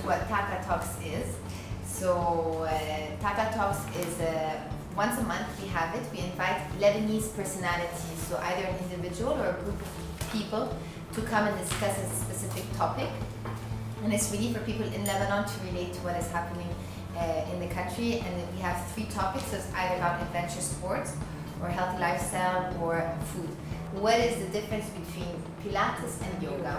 what TAQATALK is. So TAQATALK is once a month we have it. We invite Lebanese personalities, so either an individual or a group of people, to come and discuss a specific topic. And it's really for people in Lebanon to relate to what is happening in the country. And we have 3 topics, so it's either about adventure sports or healthy lifestyle or food. What is the difference between Pilates and yoga?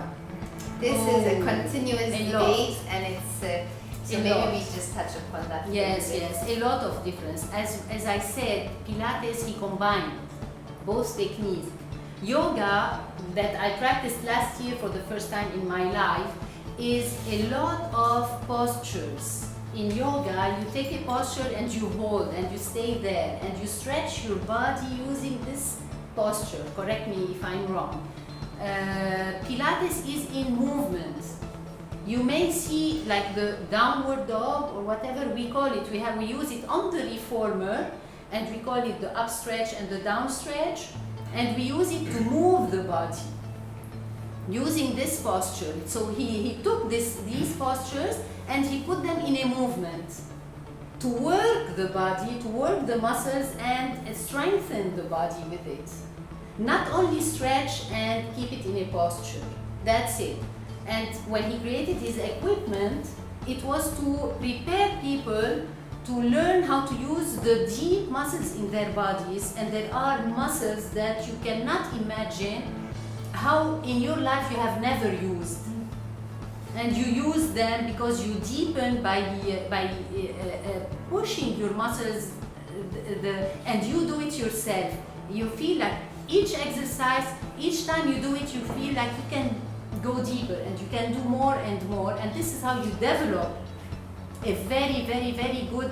This is a continuous debate, and it's so maybe we just touch upon that. Yes, a lot of difference. As I said, Pilates, he combined both techniques. Yoga, that I practiced last year for the first time in my life, is a lot of postures. In yoga, you take a posture and you hold and you stay there and you stretch your body using this posture. Correct me if I'm wrong. Pilates is in movement. You may see like the downward dog or whatever we call it. We use it on the reformer, and we call it the up stretch and the down stretch, and we use it to move the body using this posture. So he took these postures and he put them in a movement to work the body, to work the muscles and strengthen the body with it. Not only stretch and keep it in a posture, that's it. And when he created his equipment, it was to prepare people to learn how to use the deep muscles in their bodies, and there are muscles that you cannot imagine how in your life you have never used. And you use them because you deepen by pushing your muscles, and you do it yourself. You feel like each exercise, each time you do it, you feel like you can go deeper and you can do more and more. And this is how you develop a very, very, very good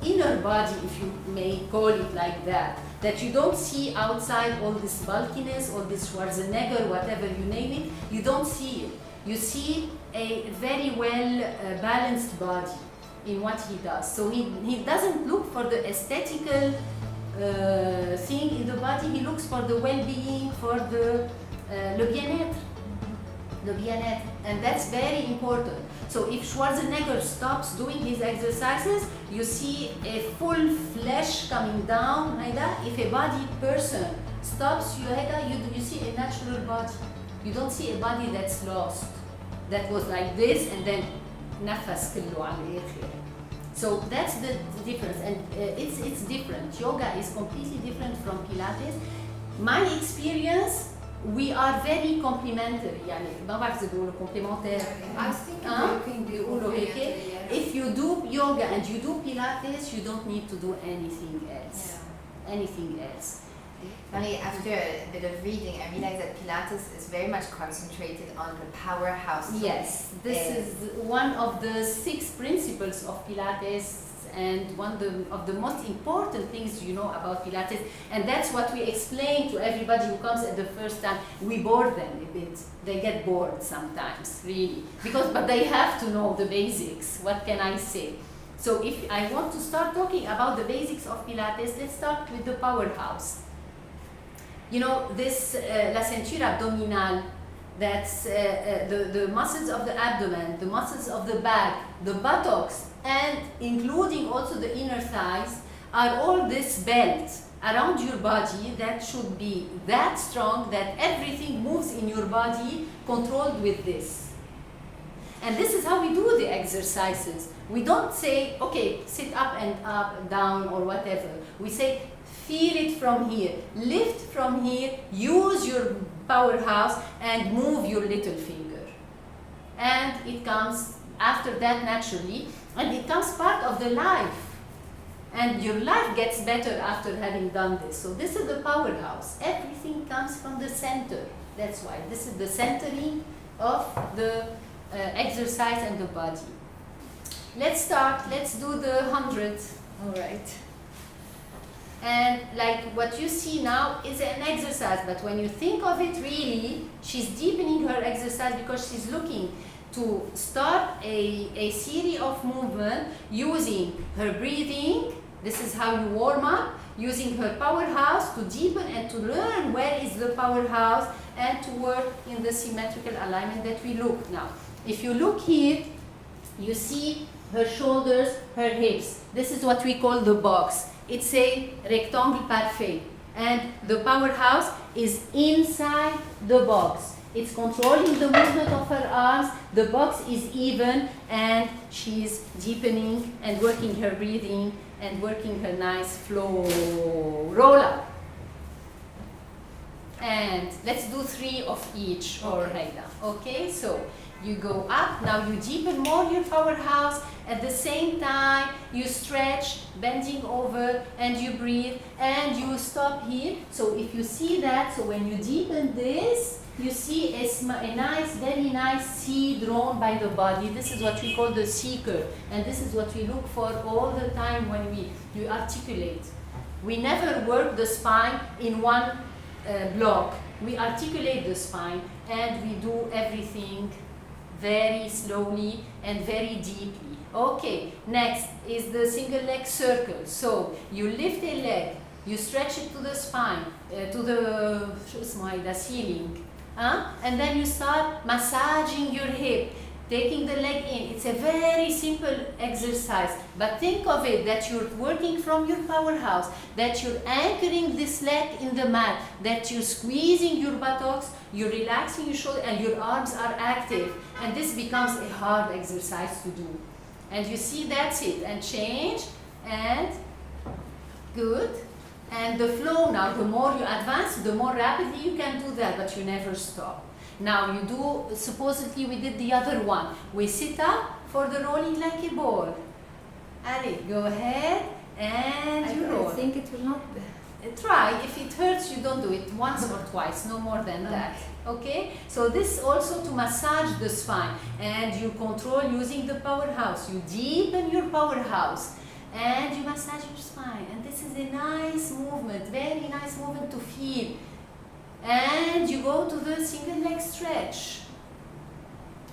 inner body, if you may call it like that. That you don't see outside all this bulkiness, all this Schwarzenegger, whatever you name it. You don't see it. You see a very well balanced body in what he does. So he doesn't look for the aesthetical thing in the body. He looks for the well-being, for the le bien-être. Le bien-être. And that's very important. So if Schwarzenegger stops doing his exercises, you see a full flesh coming down like that. If a body person stops you see a natural body. You don't see a body that's lost, that was like this and then نفس كله على الآخر. So that's the difference, and it's different. Yoga is completely different from Pilates. My experience, we are very complementary. يعني ما بعرف إذا بيقولوا complementaire. I was thinking بيقولوا هيك. If you do yoga and you do Pilates, you don't need to do anything else. Yeah. Anything else. Only after a bit of reading, I realized that Pilates is very much concentrated on the powerhouse. Yes, this is one of the 6 principles of Pilates, and one of the most important things you know about Pilates, and that's what we explain to everybody who comes at the first time. We bore them a bit. They get bored sometimes, really, but they have to know the basics. What can I say? So if I want to start talking about the basics of Pilates, let's start with the powerhouse. You know, this la ceinture abdominale, that's the muscles of the abdomen, the muscles of the back, the buttocks, and including also the inner thighs, are all this belt around your body that should be that strong that everything moves in your body controlled with this. And this is how we do the exercises. We don't say, okay, sit up and up, down, or whatever. We say, feel it from here, lift from here, use your powerhouse and move your little finger. And it comes after that naturally, and it becomes part of the life. And your life gets better after having done this. So this is the powerhouse. Everything comes from the center. That's why this is the centering of the exercise and the body. Let's start. Let's do the 100. All right. And like what you see now is an exercise, but when you think of it really, she's deepening her exercise because she's looking to start a series of movement using her breathing. This is how you warm up, using her powerhouse to deepen and to learn where is the powerhouse and to work in the symmetrical alignment that we look now. If you look here, You see her shoulders, her hips. This is what we call the box. It's a rectangle parfait. And the powerhouse is inside the box. It's controlling the movement of her arms. The box is even, and she's deepening and working her breathing and working her nice flow. Roll up. And let's do 3 of each, or Haida. Okay, so you go up, now you deepen more your powerhouse. At the same time, you stretch, bending over, and you breathe, and you stop here. So if you see that, so when you deepen this, you see a nice, very nice C drawn by the body. This is what we call the C curve, and this is what we look for all the time when we articulate. We never work the spine in one block. We articulate the spine, and we do everything very slowly and very deeply. Okay, next is the single leg circle. So you lift a leg, you stretch it to the spine, to the ceiling, and then you start massaging your hip, taking the leg in. It's a very simple exercise, but think of it that you're working from your powerhouse, that you're anchoring this leg in the mat, that you're squeezing your buttocks, you're relaxing your shoulder, and your arms are active. And this becomes a hard exercise to do. And you see, that's it. And change, and good. And the flow now, the more you advance, the more rapidly you can do that, but you never stop. Now you do, supposedly we did the other one. We sit up for the rolling like a ball. Ali, go ahead, and you roll. I think it will not. Try. If it hurts, you don't do it once or twice, no more than that. Okay? So this also to massage the spine, and you control using the powerhouse. You deepen your powerhouse, and you massage your spine. And this is a nice movement, very nice movement to feel. And you go to the single leg stretch.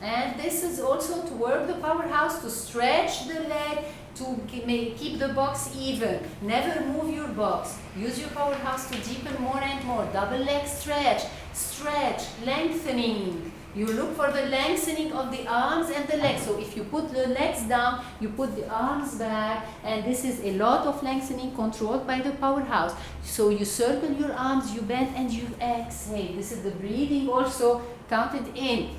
And this is also to work the powerhouse, to stretch the leg, to keep the box even. Never move your box. Use your powerhouse to deepen more and more. Double leg stretch, stretch, lengthening. You look for the lengthening of the arms and the legs. So if you put the legs down, you put the arms back, and this is a lot of lengthening controlled by the powerhouse. So you circle your arms, you bend, and you exhale. This is the breathing also counted in.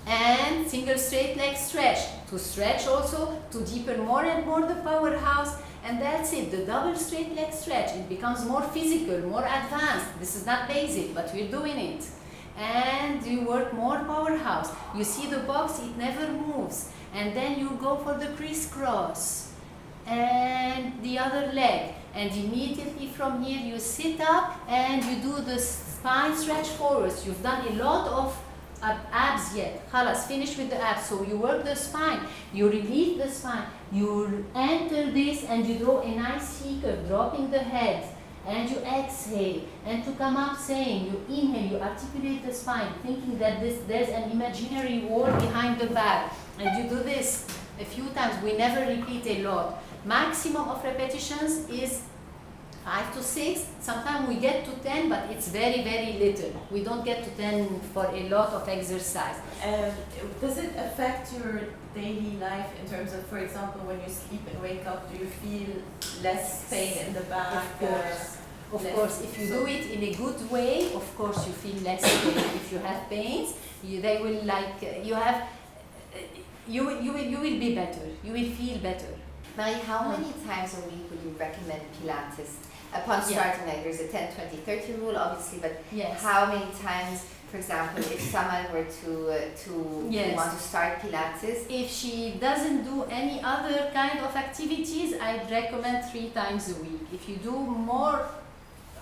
And single straight leg stretch, to stretch also, to deepen more and more the powerhouse. And that's it, the double straight leg stretch. It becomes more physical, more advanced. This is not basic, but we're doing it. And you work more powerhouse. You see the box, it never moves. And then you go for the crisscross. And the other leg. And immediately from here you sit up and you do the spine stretch forwards. You've done a lot of abs yet. Khalas, finish with the abs. So you work the spine, you relieve the spine, you enter this and you draw a nice C curve, dropping the head, and you exhale. And to come up saying, you inhale, you articulate the spine, thinking that there's an imaginary wall behind the back. And you do this a few times. We never repeat a lot. Maximum of repetitions is 5 to 6, sometimes we get to 10, but it's very, very little. We don't get to 10 for a lot of exercise. Does it affect your daily life in terms of, for example, when you sleep and wake up, do you feel less pain in the back? Of course, if you do it in a good way, of course you feel less pain. If you have pains, you will be better. You will feel better. Marie, how many times a week would you recommend Pilates? Upon starting, like there's a 10, 20, 30 rule, obviously, but how many times, for example, if someone were to want to start Pilates? If she doesn't do any other kind of activities, I'd recommend 3 times a week. If you do more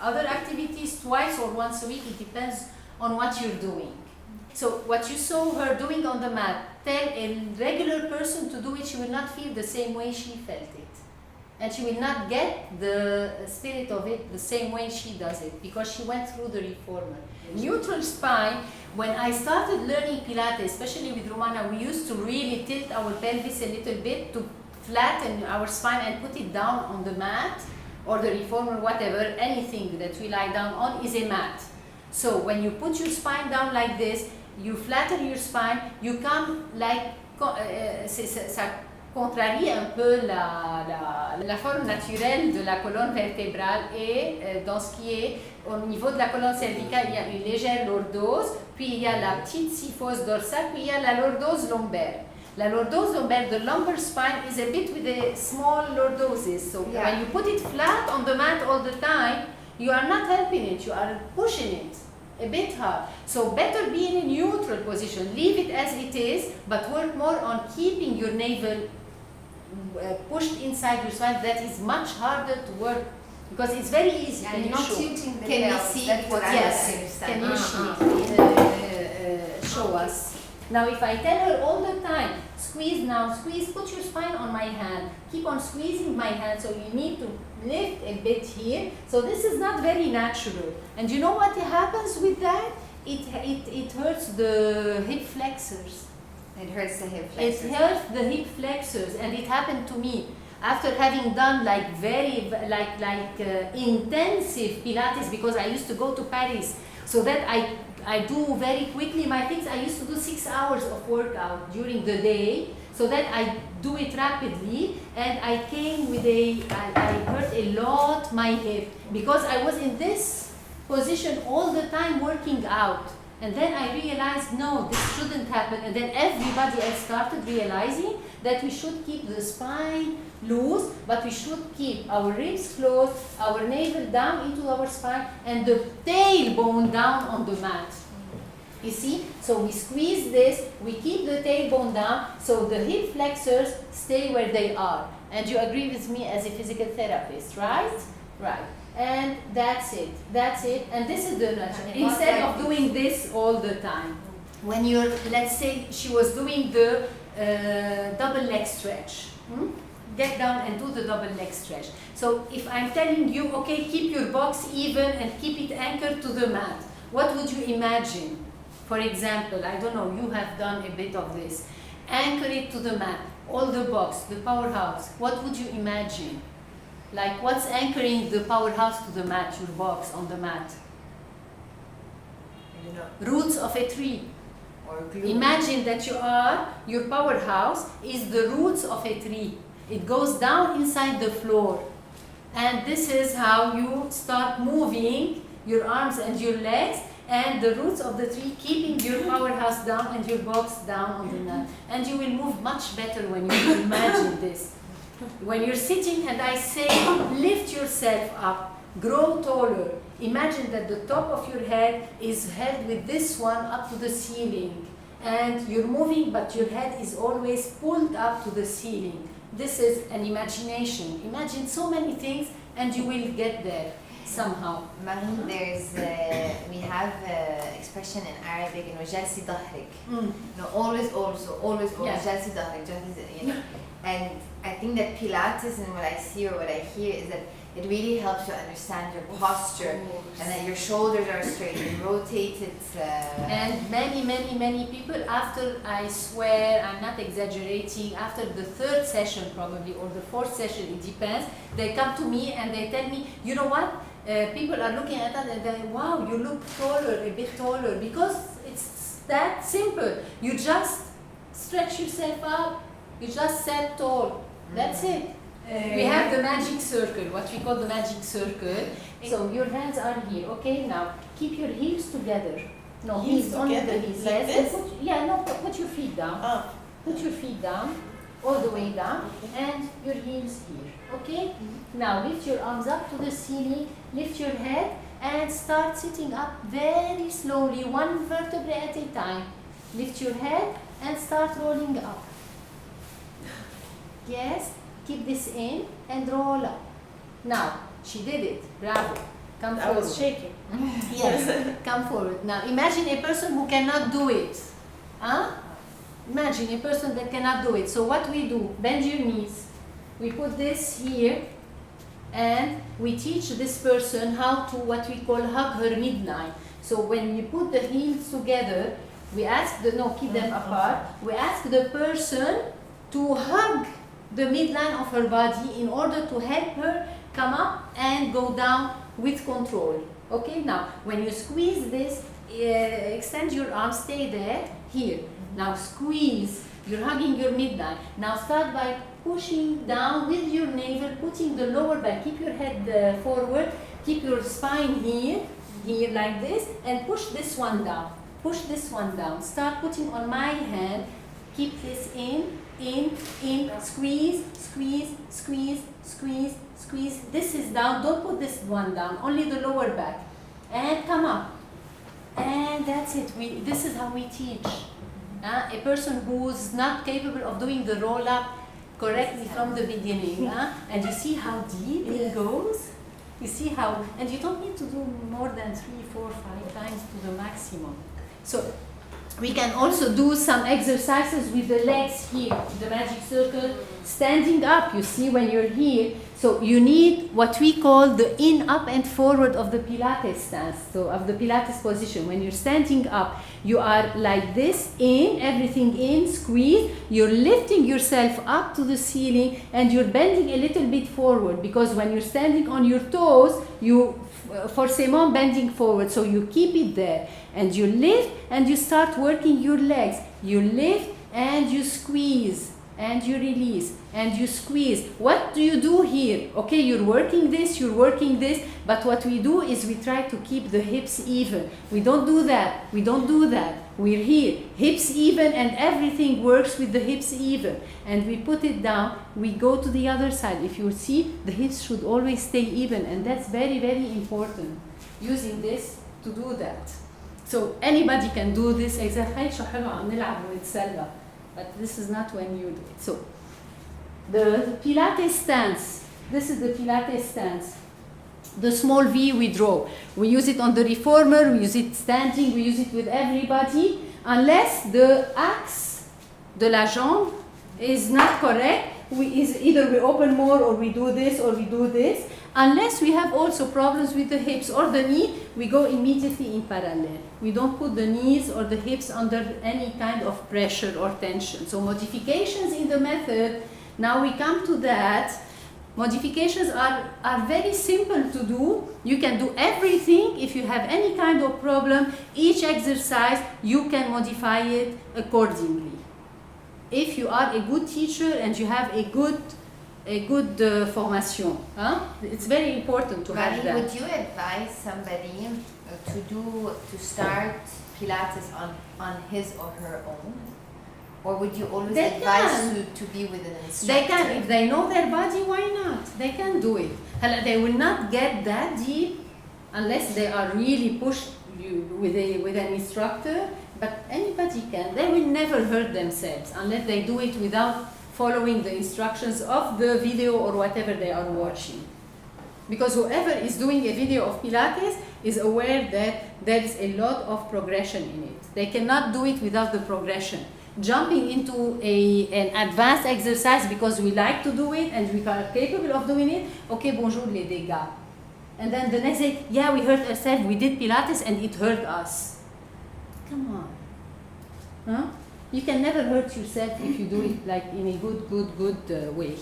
other activities twice or once a week, it depends on what you're doing. So what you saw her doing on the mat, tell a regular person to do it, she will not feel the same way she felt it. And she will not get the spirit of it the same way she does it, because she went through the reformer. Neutral spine, when I started learning Pilates, especially with Romana, we used to really tilt our pelvis a little bit to flatten our spine and put it down on the mat, or the reformer, whatever, anything that we lie down on is a mat. So when you put your spine down like this, you flatten your spine, you come like ça contrarie un peu la forme naturelle de la colonne vertébrale et dans ce qui est au niveau de la colonne cervicale, il y a une légère lordose, puis il y a la petite syphose dorsale, puis il y a la lordose lombaire. La lordose lombaire, the lumbar spine is a bit with a small lordosis. So when you put it flat on the mat all the time, you are not helping it, you are pushing it a bit hard. So better be in a neutral position. Leave it as it is, but work more on keeping your navel pushed inside your spine. That is much harder to work because it's very easy. And not tilting the Can you pelvis. see? That's what I Can you show us? Now if I tell her all the time, squeeze now, squeeze, put your spine on my hand, keep on squeezing my hand, so you need to lift a bit here. So this is not very natural. And you know what happens with that? It hurts the hip flexors. It hurts the hip flexors. It hurts the hip flexors, and it happened to me after having done like intensive Pilates, because I used to go to Paris, so that I do very quickly my things. I used to do 6 hours of workout during the day, so that I do it rapidly, and I came with I hurt a lot my hip because I was in this position all the time working out. And then I realized, no, this shouldn't happen. And then everybody else started realizing that we should keep the spine loose, but we should keep our ribs closed, our navel down into our spine, and the tailbone down on the mat. You see? So we squeeze this, we keep the tailbone down, so the hip flexors stay where they are. And you agree with me as a physical therapist, right? Right. And that's it, and this is the natural. Instead of doing this all the time. When you're, let's say she was doing the double leg stretch. Get down and do the double leg stretch. So if I'm telling you, okay, keep your box even and keep it anchored to the mat, what would you imagine? For example, I don't know, you have done a bit of this. Anchor it to the mat, all the box, the powerhouse. What would you imagine? Like what's anchoring the powerhouse to the mat, your box on the mat? I don't know. Roots of a tree. Or glue. Imagine that your powerhouse is the roots of a tree. It goes down inside the floor. And this is how you start moving your arms and your legs, and the roots of the tree keeping your powerhouse down and your box down on the mat. And you will move much better when you imagine this. When you're sitting and I say, lift yourself up, grow taller. Imagine that the top of your head is held with this one up to the ceiling. And you're moving, but your head is always pulled up to the ceiling. This is an imagination. Imagine so many things and you will get there somehow. Marine, we have expression in Arabic, جلسي ظهرك. Always, Yeah. جلسي ظهرك, you know. And I think that Pilates and what I see or what I hear is that it really helps you understand your posture and that your shoulders are straight and rotated. And many people, after, I swear, I'm not exaggerating, after the third session probably, or the fourth session, it depends, they come to me and they tell me, you know what, people are looking at that and they, wow, you look taller, a bit taller, because it's that simple. You just stretch yourself up, you just set tall, that's it. We have the magic circle, what we call the magic circle. So your hands are here, okay? Now keep your heels together. No, heels only the heels. Like Yes, this? put your feet down. Ah. Put your feet down, all the way down, and your heels here, okay? Now lift your arms up to the ceiling, lift your head, and start sitting up very slowly, one vertebra at a time. Lift your head and start rolling up. Yes, keep this in and roll up. Now, she did it. Bravo. Come I forward. was shaking. Yes, come forward. Now, imagine a person who cannot do it. Huh? Imagine a person that cannot do it. So what we do, bend your knees. We put this here and we teach this person how to, what we call, hug her midline. So when we put the heels together, we ask keep them apart. We ask the person to hug the midline of her body in order to help her come up and go down with control. Okay, now when you squeeze this, extend your arms, stay there, here. Now squeeze, You're hugging your midline. Now start by pushing down with your navel, putting the lower back. Keep your head forward. Keep your spine here like this, and push this one down. Push this one down. Start putting on my hand. Keep this in, squeeze, squeeze, squeeze, squeeze, squeeze. This is down. Don't put this one down. Only the lower back. And come up. And that's it. This is how we teach. A person who's not capable of doing the roll-up correctly from the beginning. And you see how deep it goes? You see how, and you don't need to do more than 3, 4, 5 times to the maximum. So we can also do some exercises with the legs here, the magic circle, standing up, you see, when you're here. So you need what we call the in, up, and forward of the Pilates stance, so of the Pilates position. When you're standing up, you are like this, in, everything in, squeeze. You're lifting yourself up to the ceiling, and you're bending a little bit forward, because when you're standing on your toes, you forcément bending forward, so you keep it there. And you lift, and you start working your legs. You lift, and you squeeze, and you release, and you squeeze. What do you do here? Okay, you're working this, but what we do is we try to keep the hips even. We don't do that. We're here, hips even, and everything works with the hips even. And we put it down, we go to the other side. If you see, the hips should always stay even, and that's very, very important, using this to do that. So anybody can do this exercise, but this is not when you do it. So the Pilates stance, this is the Pilates stance. The small V we draw. We use it on the reformer, we use it standing, we use it with everybody, unless the axe de la jambe is not correct. Either we open more, or we do this, or we do this. Unless we have also problems with the hips or the knee, we go immediately in parallel. We don't put the knees or the hips under any kind of pressure or tension. So modifications in the method, now we come to that. Modifications are very simple to do. You can do everything. If you have any kind of problem, each exercise, you can modify it accordingly. If you are a good teacher and you have a good formation, it's very important to have that. Would you advise somebody to start Pilates on his or her own? Or would you always advise to be with an instructor? They can. If they know their body, why not? They can do it. They will not get that deep unless they are really pushed with an instructor, but anybody can. They will never hurt themselves unless they do it without following the instructions of the video or whatever they are watching. Because whoever is doing a video of Pilates is aware that there is a lot of progression in it. They cannot do it without the progression. Jumping into an advanced exercise because we like to do it and we are capable of doing it, okay, bonjour les dégâts. And then the next day, yeah, we hurt ourselves, we did Pilates and it hurt us. Come on. Huh? You can never hurt yourself if you do it like in a good way.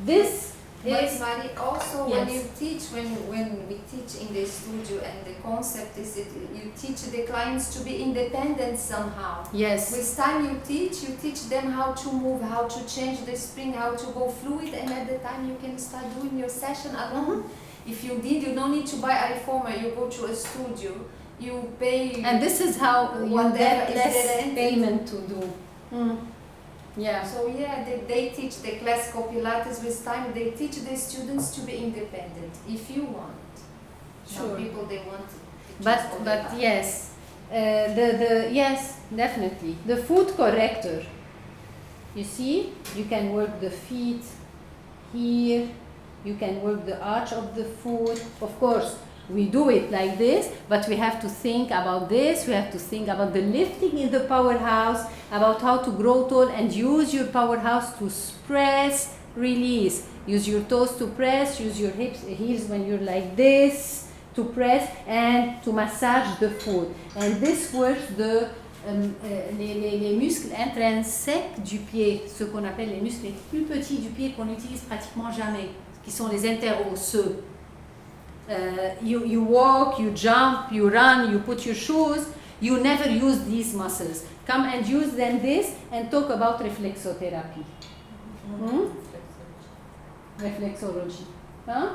This is Mari, also yes. when you teach, when we teach in the studio, and the concept is that you teach the clients to be independent somehow. Yes. With time you teach them how to move, how to change the spring, how to go fluid, and at the time you can start doing your session alone. If you don't need to buy a reformer, you go to a studio, you pay. And this is how you get less payment to do. Yeah. So yeah, they teach the classical Pilates with time. They teach the students to be independent. If you want, Sure. some people they want. But yes, yes, definitely the foot corrector. You see, you can work the feet here. You can work the arch of the foot. Of course, we do it like this, but we have to think about this. We have to think about the lifting in the powerhouse, about how to grow tall and use your powerhouse to press, release. Use your toes to press, use your heels when you're like this to press and to massage the foot. And this works les muscles intrinsèques du pied, ce qu'on appelle les muscles les plus petits du pied qu'on n'utilise pratiquement jamais, qui sont les interosseux. You walk, you jump, you run, you put your shoes, you never use these muscles. Come and use them this and talk about reflexotherapy. Reflexology. Huh?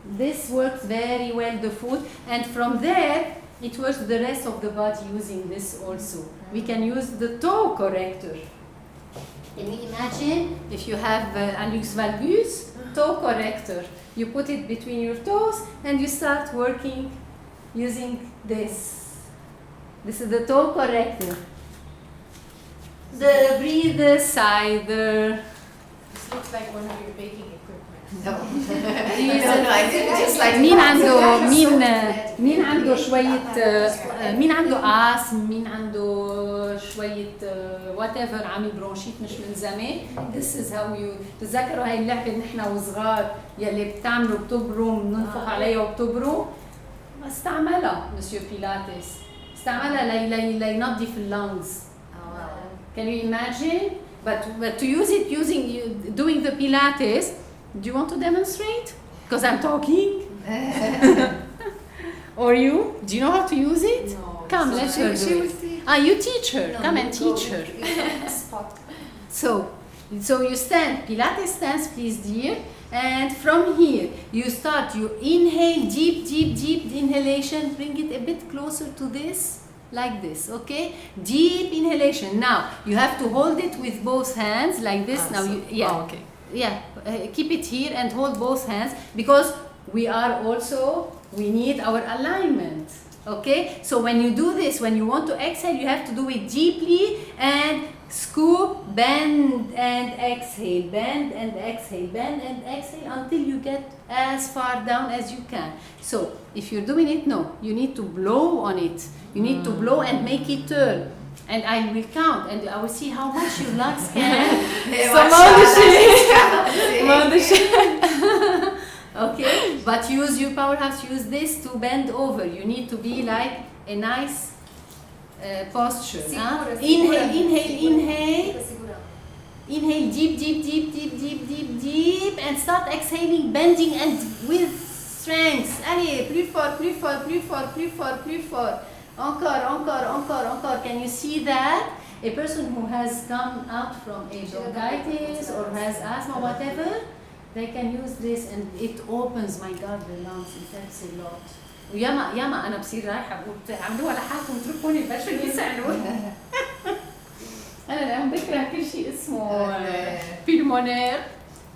This works very well, the foot, and from there it works the rest of the body using this also. We can use the toe corrector. Can you imagine if you have hallux valgus, toe corrector? You put it between your toes and you start working using this. This is the toe corrector. The breather sider. This looks like one of your baking equipment. No. No, I did it just like مين عنده شوية مين عنده آس مين عنده شوية whatever عامل برونشيت مش من زمان. This is how you تتذكروا هاي اللعبة نحن وصغار يلي بتعملوا بتبروا بننفخ عليها وبتبروا. استعملها مسيو بيلاتس، استعملها لينظف اللانجز. Can you imagine? But to use it doing the Pilates. Do you want to demonstrate? Because I'm talking. Or you? Do you know how to use it? No. Come, let's her do it. You teach her. Come and teach her. So you stand. Pilates stance, please, dear. And from here, you start. You inhale, deep inhalation. Bring it a bit closer to this. Like this, okay? Deep inhalation. Now, you have to hold it with both hands, like this. Okay. Yeah, keep it here and hold both hands because we need our alignment, okay? So when you do this, when you want to exhale, you have to do it deeply and scoop, bend and exhale, bend and exhale, bend and exhale until you get as far down as you can. So if you're doing it, no, you need to blow on it. You need to blow and make it turn. And I will count and I will see how much your lungs can. Okay, but use your powerhouse, use this to bend over. You need to be like a nice posture. Inhale, deep, and start exhaling, bending and with strength. Allez, plus fort. Encore. Can you see that? A person who has come out from a bronchitis or has asthma, whatever, they can use this and it opens, my God, the lungs. It helps a lot. وياما أنا بصير رايحة بقول عملوها لحالكم اتركوني البشر يسألون. أنا الآن بكره كل شيء اسمه pulmonaire.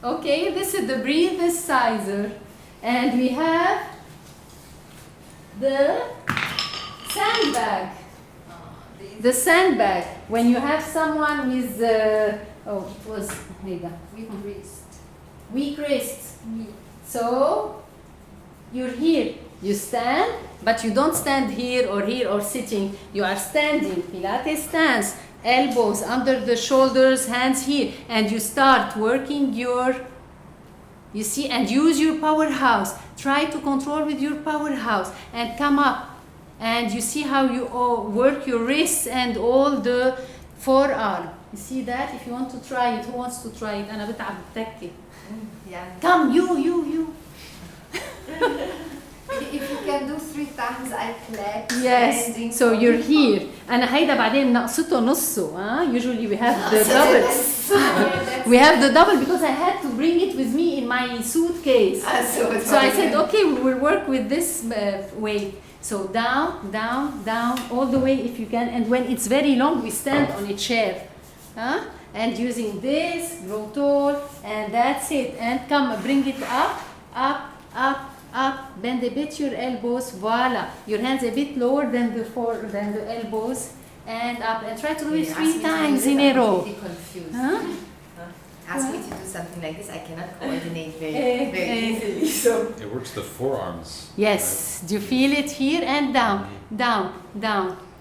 Okay, this is the breather sizer, and we have the sandbag. The sandbag. When you have someone with weak wrist. So you're here. You stand, but you don't stand here or sitting. You are standing. Pilates stance. Elbows under the shoulders, hands here, and you start working and use your powerhouse. Try to control with your powerhouse and come up. And you see how you work your wrists and all the forearm. You see that? If you want to try it, who wants to try it? أنا بتعب بتكي. Yeah. Come, you. If you can do 3 times, I clap. Yes. So you're here. أنا هيدا بعدين نقصته نصه. Usually we have the double. We have the double because I had to bring it with me in my suitcase. So I said, okay, we will work with this way. So down, all the way if you can. And when it's very long, we stand on a chair. And using this, grow tall, and that's it. And come, bring it up. Bend a bit your elbows. Voila. Your hands a bit lower than the elbows. And up. And try to do it 3 times in a row. I'm confused. Ask me to do something like this, I cannot coordinate very easily. So it works the forearms. Yes. Right? Do you feel it here and down?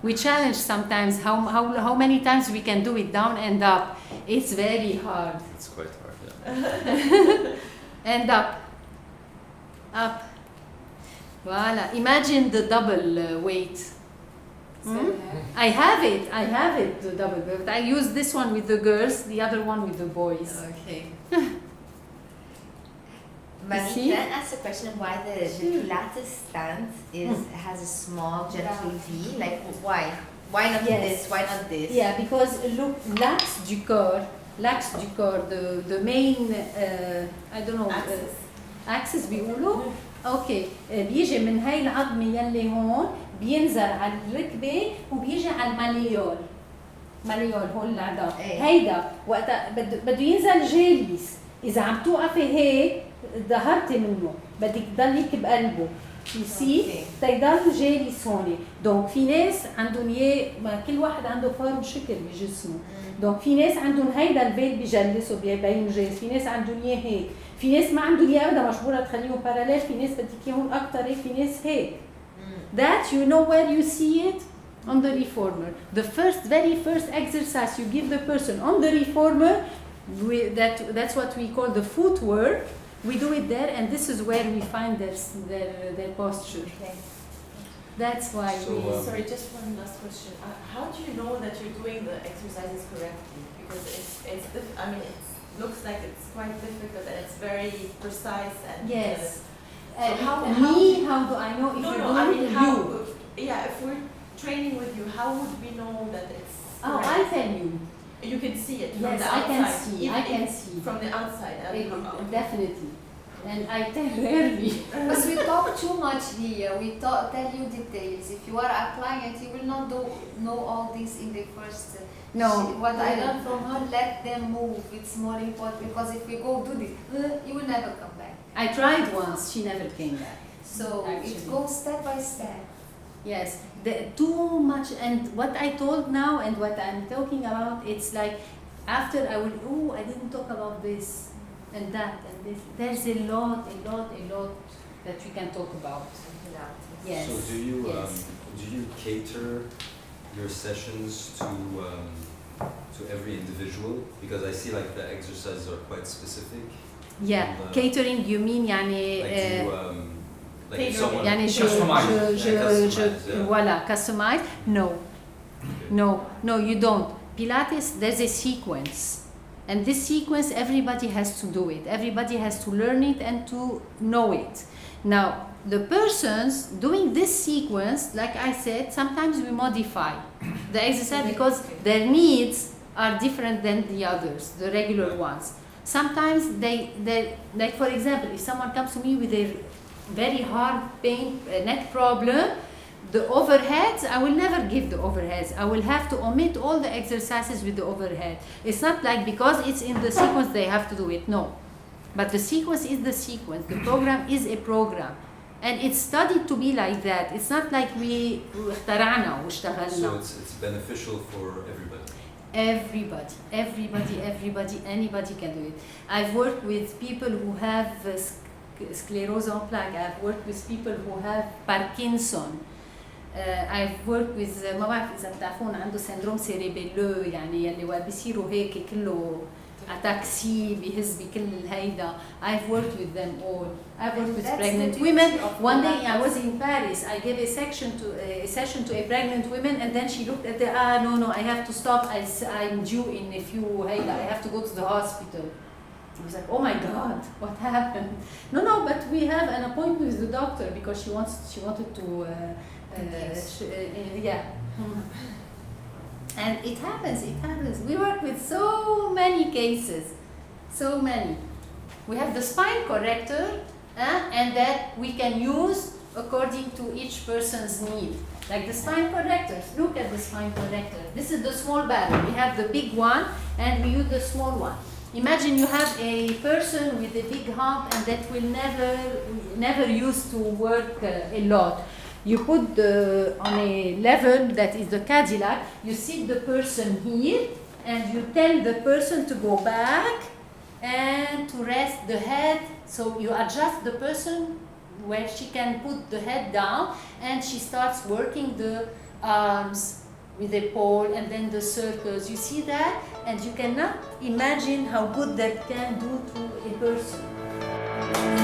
We challenge sometimes how many times we can do it down and up. It's very hard. It's quite hard, yeah. And up. Voila. Imagine the double weight. I have it, the double, but I use this one with the girls, the other one with the boys. okay. Mami, see? can I ask a question why the Pilates stand has a small gentle V? Like why? Why not Yes. this? Why not this? Yeah, because look, l'axe du corps, the main, I don't know, axis بيقولوا اوكي بيجي من هاي العظمه يلي هون بينزل على الركبه وبيجي على الماليول هون العظام إيه. هيدا وقت بده ينزل جالس اذا عم توقفي هيك ظهرتي منه بدك تضليك بقلبه يسي تيضل جالس هون دونك في ناس عندهم اياه كل واحد عنده فورم شكل بجسمه دونك في ناس عندهم هيدا الفيل بجلسوا بيبين جالس في ناس عندهم اياه هيك في ناس ما عندهم اياه ابدا مجبوره تخليهم باراليل في ناس بدك اياهم اكثر هيك في ناس هيك that you know where you see it on the reformer the very first exercise you give the person on the reformer that's what we call the footwork we do it there and this is where we find their posture Okay. that's why So, we Sorry, just one last question. How do you know that you're doing the exercises correctly? Because I mean, it looks like it's quite difficult and it's very precise and. yes So how do I know if No, you're no. I doing mean, it? how? You. Yeah, if we're training with you, how would we know that it's? Oh, correct? I tell you. You can see it from Yes, the I outside. can see. Even I can if- see. from the outside. Definitely. And I tell rarely. Because we talk too much here. We tell you details. If you are a client, you will not know all this in the first. No. What I learned from her, let them move. It's more important because if we go do this, you will never come back. I tried once. She never came back. So Actually. it goes step by step. Yes, too much. And what I told now and what I'm talking about, it's like after I will. Oh, I didn't talk about this and that and this. There's a lot that we can talk about. Yes. So Yes. do you cater your sessions to every individual? Because I see like the exercises are quite specific. Yeah, And, catering. You mean يعني Like do you, like if Tailor- someone يعني customize, yeah. voilà, customize? No, Okay. no, you don't. Pilates, there's a sequence. And this sequence, everybody has to do it. Everybody has to learn it and to know it. Now, the persons doing this sequence, like I said, sometimes we modify the exercise because their needs are different than the others, the regular ones. Sometimes they like for example, if someone comes to me with a very hard pain, neck problem, the overheads, I will never give the overheads. I will have to omit all the exercises with the overhead. It's not like because it's in the sequence they have to do it, no. But the sequence is the sequence. The program is a program. And it's studied to be like that. It's not like we اخترعنا So واشتغلنا. it's beneficial for everybody. Everybody, anybody can do it. I've worked with people who have sclerose en plaques. I've worked with people who have Parkinson. I've worked with ما بعرف إذا بتعرفون عنده سندروم سيريبيلو يعني اللي هو بيصيروا هيك كله ataxi بيهز بكل هيدا. I've worked with them all. I've worked with That's pregnant the women. beauty of One day I Pilates. was in Paris. I gave a session to a pregnant woman, and then she looked at the no, I have to stop. I'm due in a few هيدا. I have to go to the hospital. I was like, oh my God, what happened? No, but we have an appointment with the doctor because she wanted to yeah. And it happens. We work with so many cases, so many. We have the spine corrector, and that we can use according to each person's need. Like the spine correctors, look at the spine corrector. This is the small barrel. We have the big one, and we use the small one. Imagine you have a person with a big hump, and that will never used to work a lot. You put on a level that is the Cadillac, you sit the person here and you tell the person to go back and to rest the head. So you adjust the person where she can put the head down and she starts working the arms with a pole and then the circles. You see that? And you cannot imagine how good that can do to a person.